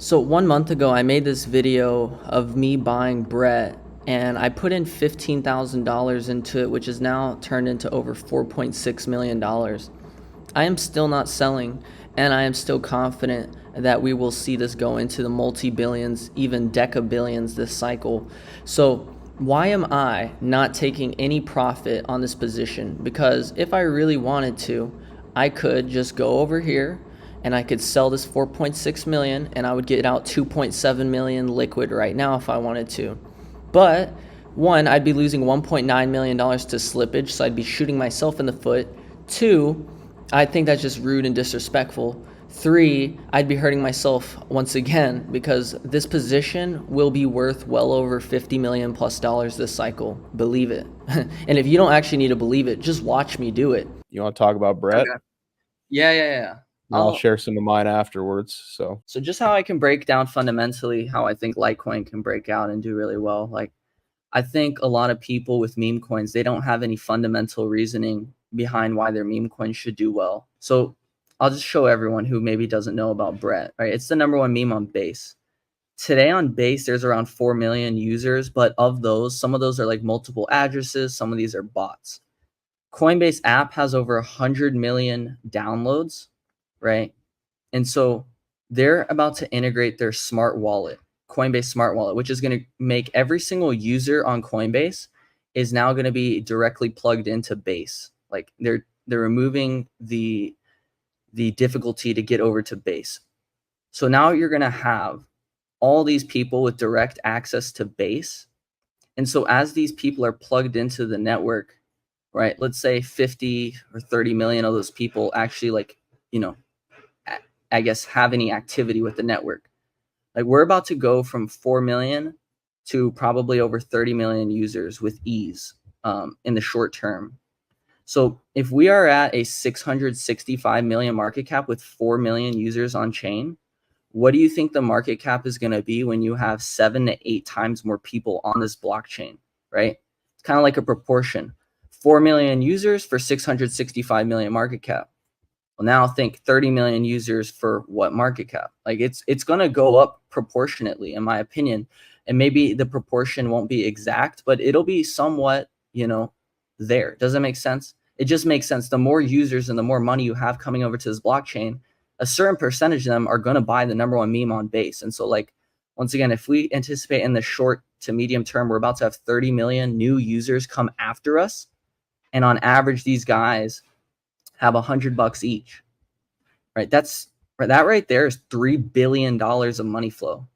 So 1 month ago, I made this video of me buying Brett, and I put in $15,000 into it, which is now turned into over $4.6 million. I am still not selling, and I am still confident that we will see this go into the multi-billions, even deca-billions this cycle. So why am I not taking any profit on this position? Because if I really wanted to, I could just go over here and I could sell this 4.6 million and I would get out 2.7 million liquid right now if I wanted to. But one, I'd be losing $1.9 million to slippage, so I'd be shooting myself in the foot. Two, I think that's just rude and disrespectful. Three, I'd be hurting myself once again because this position will be worth well over 50 million plus dollars this cycle. Believe it. And if you don't actually need to believe it, just watch me do it. You want to talk about Brett? Okay. Yeah. And I'll share some of mine afterwards. So just how I can break down fundamentally how I think Litecoin can break out and do really well. Like, I think a lot of people with meme coins, they don't have any fundamental reasoning behind why their meme coin should do well. So I'll just show everyone who maybe doesn't know about Brett, right? It's the number one meme on Base. Today on Base, there's around 4 million users, but of those, some of those are like multiple addresses. Some of these are bots. Coinbase app has over 100 million downloads, right? And so they're about to integrate their smart wallet, Coinbase smart wallet, which is going to make every single user on Coinbase is now going to be directly plugged into Base. Like they're removing the difficulty to get over to Base. So now you're going to have all these people with direct access to Base. And so as these people are plugged into the network, right, let's say 50 or 30 million of those people actually, like, you know, I guess, have any activity with the network. Like, we're about to go from 4 million to probably over 30 million users with ease in the short term. So if we are at a 665 million market cap with 4 million users on chain, what do you think the market cap is going to be when you have 7 to 8 times more people on this blockchain, right? It's kind of like a proportion. 4 million users for 665 million market cap. Well, now think 30 million users for what market cap? Like it's going to go up proportionately, in my opinion. And maybe the proportion won't be exact, but it'll be somewhat, there. Does that make sense? It just makes sense. The more users and the more money you have coming over to this blockchain, a certain percentage of them are going to buy the number one meme on Base. And so, like, once again, if we anticipate in the short to medium term, we're about to have 30 million new users come after us. And on average, these guys have $100 each, right? That right there is $3 billion of money flow.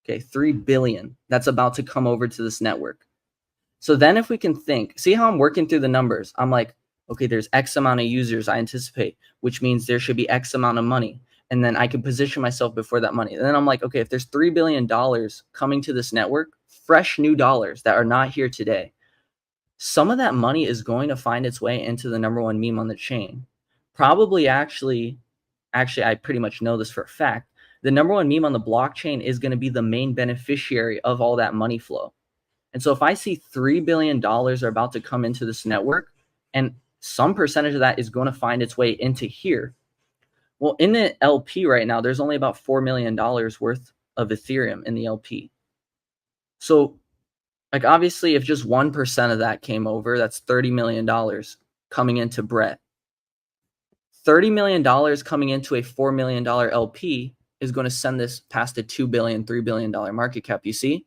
Okay, 3 billion that's about to come over to this network. So then if we can think, see how I'm working through the numbers. I'm like, okay, there's X amount of users I anticipate, which means there should be X amount of money. And then I can position myself before that money. And then I'm like, okay, if there's $3 billion coming to this network, fresh new dollars that are not here today, some of that money is going to find its way into the number one meme on the chain. Probably actually, I pretty much know this for a fact. The number one meme on the blockchain is going to be the main beneficiary of all that money flow. And so if I see $3 billion are about to come into this network, and some percentage of that is going to find its way into here. Well, in the LP right now, there's only about $4 million worth of Ethereum in the LP. So, like, obviously, if just 1% of that came over, that's $30 million coming into Brett. $30 million coming into a $4 million LP is going to send this past a $2 billion, $3 billion market cap, you see?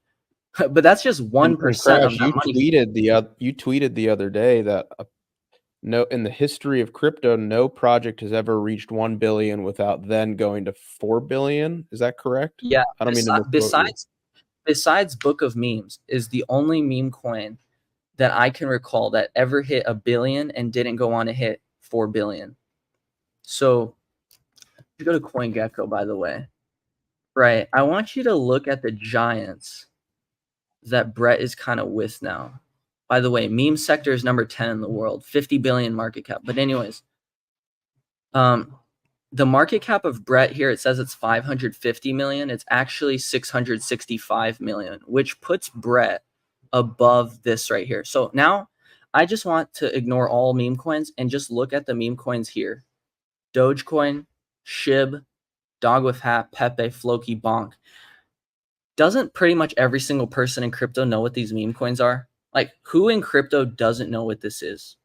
But that's just 1% of that money. You tweeted the other day that no, in the history of crypto, no project has ever reached 1 billion without then going to 4 billion. Is that correct? Yeah. I don't mean to misquote you. Besides Book of Memes is the only meme coin that I can recall that ever hit 1 billion and didn't go on to hit 4 billion. So you go to CoinGecko, by the way. Right. I want you to look at the giants that Brett is kind of with now. By the way, meme sector is number 10 in the world, 50 billion market cap. But anyways, the market cap of Brett here, it says it's 550 million. It's actually 665 million, which puts Brett above this right here. So now I just want to ignore all meme coins and just look at the meme coins here. Dogecoin, SHIB, Dog with Hat, Pepe, Floki, Bonk. Doesn't pretty much every single person in crypto know what these meme coins are? Like, who in crypto doesn't know what this is,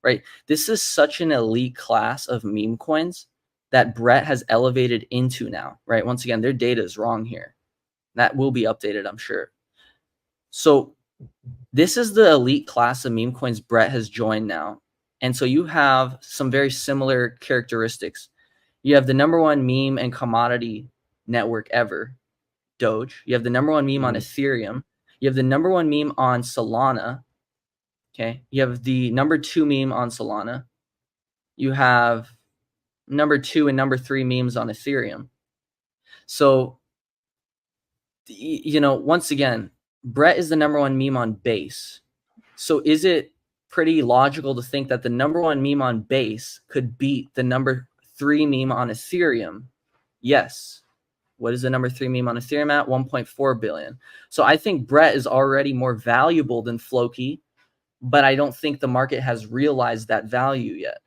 right? This is such an elite class of meme coins that Brett has elevated into now, right? Once again, their data is wrong here. That will be updated, I'm sure. So this is the elite class of meme coins Brett has joined now. And so you have some very similar characteristics. You have the number one meme and commodity network ever, Doge. You have the number one meme on Ethereum. You have the number one meme on Solana. Okay. You have the number two meme on Solana. You have number two and number three memes on Ethereum. So, once again, Brett is the number one meme on Base. So is it pretty logical to think that the number one meme on Base could beat the number three meme on Ethereum? Yes. What is the number three meme on Ethereum at? 1.4 billion. So I think Brett is already more valuable than Floki, but I don't think the market has realized that value yet.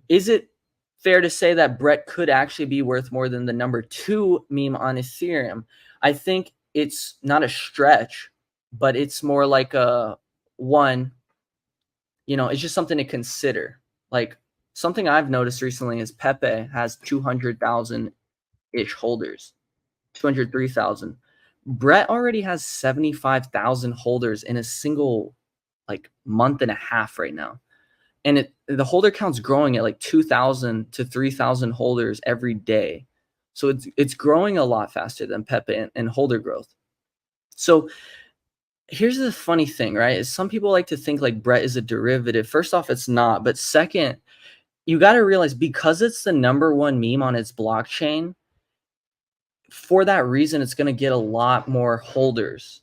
Is it fair to say that Brett could actually be worth more than the number two meme on Ethereum? I think it's not a stretch, but it's more like a one, it's just something to consider. Like, something I've noticed recently is Pepe has 200,000-ish holders, 203,000. Brett already has 75,000 holders in a single month and a half right now. And the holder count's growing at like 2,000 to 3,000 holders every day. So it's growing a lot faster than Pepe and holder growth. So here's the funny thing, right? Is some people like to think like Brett is a derivative. First off, it's not. But second, you got to realize, because it's the number one meme on its blockchain, for that reason, it's going to get a lot more holders.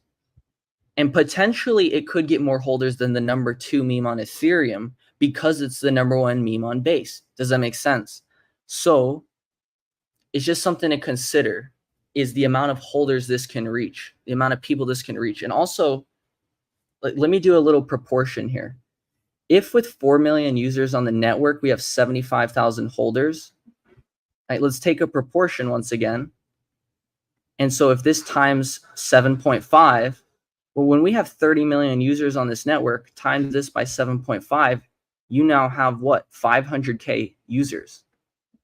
And potentially it could get more holders than the number two meme on Ethereum, because it's the number one meme on Base. Does that make sense? So it's just something to consider, is the amount of holders this can reach, the amount of people this can reach. And also, let me do a little proportion here. If with 4 million users on the network, we have 75,000 holders, right, let's take a proportion once again. And so if this times 7.5, well, when we have 30 million users on this network, times this by 7.5, you now have what? 500K users.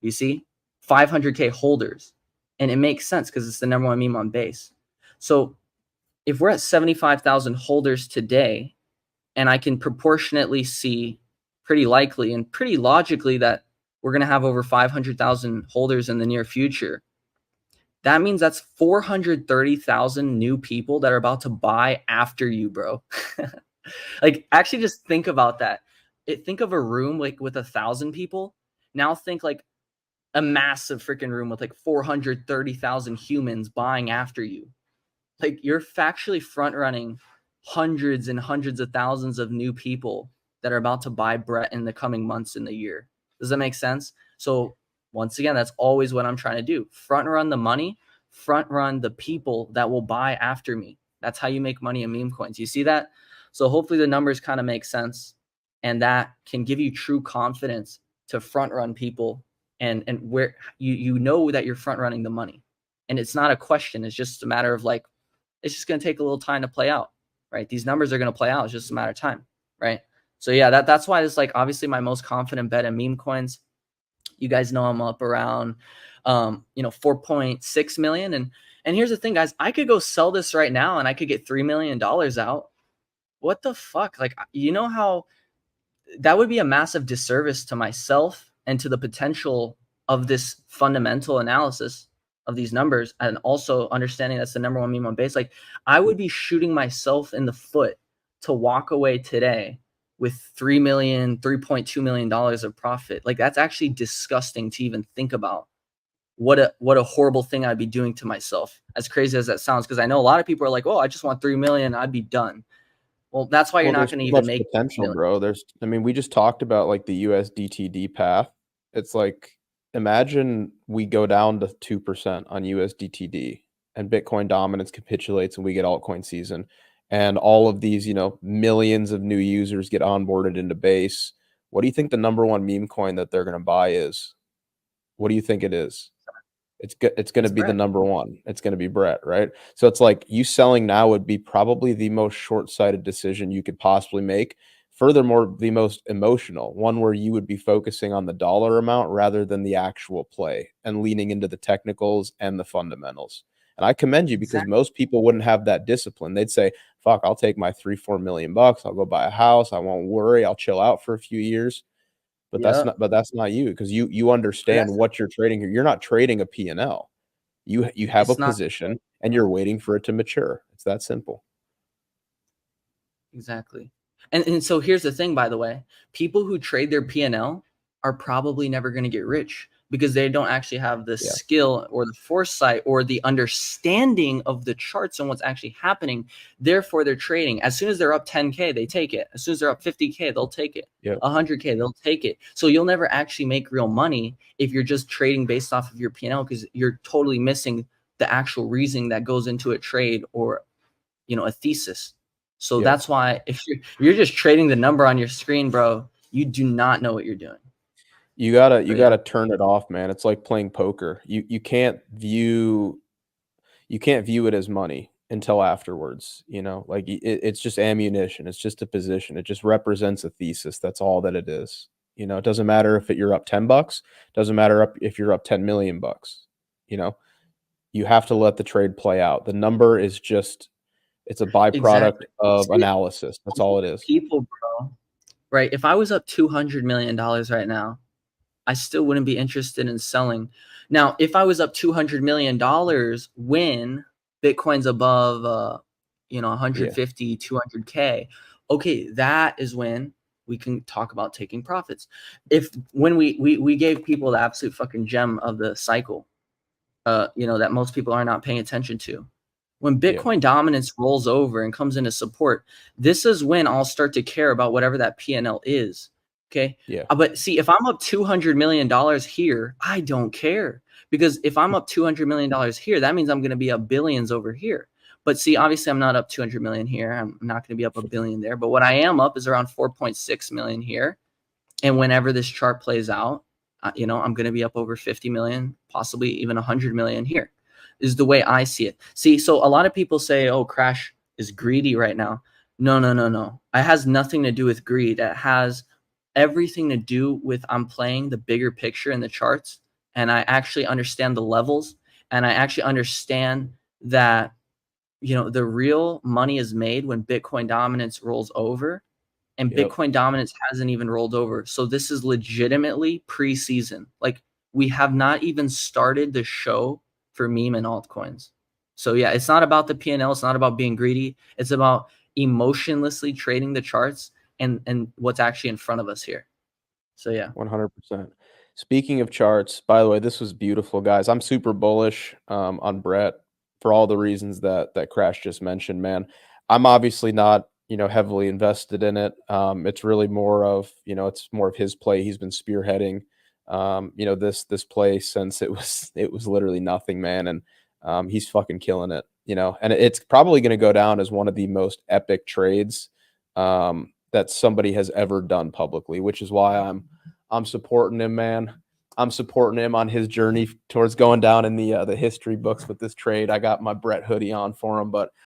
You see? 500K holders. And it makes sense because it's the number one meme on Base. So if we're at 75,000 holders today, and I can proportionately see pretty likely and pretty logically that we're going to have over 500,000 holders in the near future, that means that's 430,000 new people that are about to buy after you, bro. Like, actually just think about that. Think of a room like with 1,000 people. Now think like a massive freaking room with like 430,000 humans buying after you. Like, you're factually front running hundreds and hundreds of thousands of new people that are about to buy Brett in the coming months in the year. Does that make sense? So once again, that's always what I'm trying to do. Front run the money, front run the people that will buy after me. That's how you make money in meme coins. You see that? So hopefully the numbers kind of make sense, and that can give you true confidence to front run people, and where you know that you're front running the money. And it's not a question. It's just a matter of like, it's just going to take a little time to play out, right? These numbers are going to play out. It's just a matter of time, right? So yeah, that's why it's like obviously my most confident bet in meme coins. You guys know I'm up around 4.6 million. And here's the thing, guys, I could go sell this right now and I could get $3 million out. What the fuck? Like, you know how that would be a massive disservice to myself and to the potential of this fundamental analysis of these numbers, and also understanding that's the number one meme on Base. Like, I would be shooting myself in the foot to walk away today with $3.2 million of profit. Like, that's actually disgusting to even think about. What a horrible thing I'd be doing to myself, as crazy as that sounds, because I know a lot of people are like, oh, I just want 3 million, I'd be done. Well, that's why you're not going to even make potential, bro. We just talked about like the USDTD path. It's like, imagine we go down to 2% on USDTD and Bitcoin dominance capitulates and we get altcoin season, and all of these, millions of new users get onboarded into Base. What do you think the number one meme coin that they're going to buy is? What do you think it is? It's going to It's be the Brett. number one. It's going to be Brett, right? So it's like you selling now would be probably the most short-sighted decision you could possibly make. Furthermore, the most emotional one where you would be focusing on the dollar amount rather than the actual play and leaning into the technicals and the fundamentals. And I commend you because Exactly. most people wouldn't have that discipline. They'd say, fuck, I'll take my 3-4 million bucks. I'll go buy a house. I won't worry. I'll chill out for a few years. Yep. But that's not you because you But understand that's what you're trading here. You're not trading a P&L. You have a it's not position and you're waiting for it to mature. It's that simple. exactly. And so here's the thing, by the way, people who trade their P&L are probably never going to get rich because they don't actually have the Yeah. skill or the foresight or the understanding of the charts and what's actually happening. Therefore, they're trading. As soon as they're up 10K, they take it. As soon as they're up 50K, they'll take it. Yep. 100K, they'll take it. So you'll never actually make real money if you're just trading based off of your P&L because you're totally missing the actual reasoning that goes into a trade or a thesis. So Yep. that's why if you're just trading the number on your screen, bro, you do not know what you're doing. You gotta Yeah, turn it off, man. It's like playing poker. You can't view it as money until afterwards. Like it's just ammunition. It's just a position. It just represents a thesis. That's all that it is. It doesn't matter if you're up $10. Doesn't matter if you're up 10 million bucks. You know, you have to let the trade play out. The number is just it's a byproduct exactly. of See, analysis. That's all it is. people, bro, right? If I was up $200 million right now, I still wouldn't be interested in selling. Now, if I was up $200 million when Bitcoin's above, 150, 200K, okay, that is when we can talk about taking profits. If when we gave people the absolute fucking gem of the cycle, that most people are not paying attention to. When Yeah. Bitcoin dominance rolls over and comes into support, this is when I'll start to care about whatever that PNL is. Okay. Yeah. But see, if I'm up $200 million here, I don't care because if I'm up $200 million here, that means I'm going to be up billions over here. But see, obviously, I'm not up 200 million here. I'm not going to be up a billion there. But what I am up is around 4.6 million here. And whenever this chart plays out, I'm going to be up over 50 million, possibly even 100 million here, is the way I see it. See, so a lot of people say, oh, Crash is greedy right now. No, no, no, no. It has nothing to do with greed. It has everything to do with I'm playing the bigger picture in the charts, and I actually understand the levels, and I actually understand that, the real money is made when Bitcoin dominance rolls over, and Yep. Bitcoin dominance hasn't even rolled over. So this is legitimately preseason. Like we have not even started the show for meme and altcoins. So yeah, it's not about the P&L. It's not about being greedy. It's about emotionlessly trading the charts and what's actually in front of us here. So yeah. 100%. Speaking of charts, by the way, this was beautiful, guys. I'm super bullish on Brett for all the reasons that Crash just mentioned, man. I'm obviously not, heavily invested in it. It's really more of, it's more of his play. He's been spearheading, this play since it was literally nothing, man. And he's fucking killing it, and it's probably going to go down as one of the most epic trades that somebody has ever done publicly, which is why I'm supporting him, man. I'm supporting him on his journey towards going down in the history books with this trade. I got my Brett hoodie on for him, but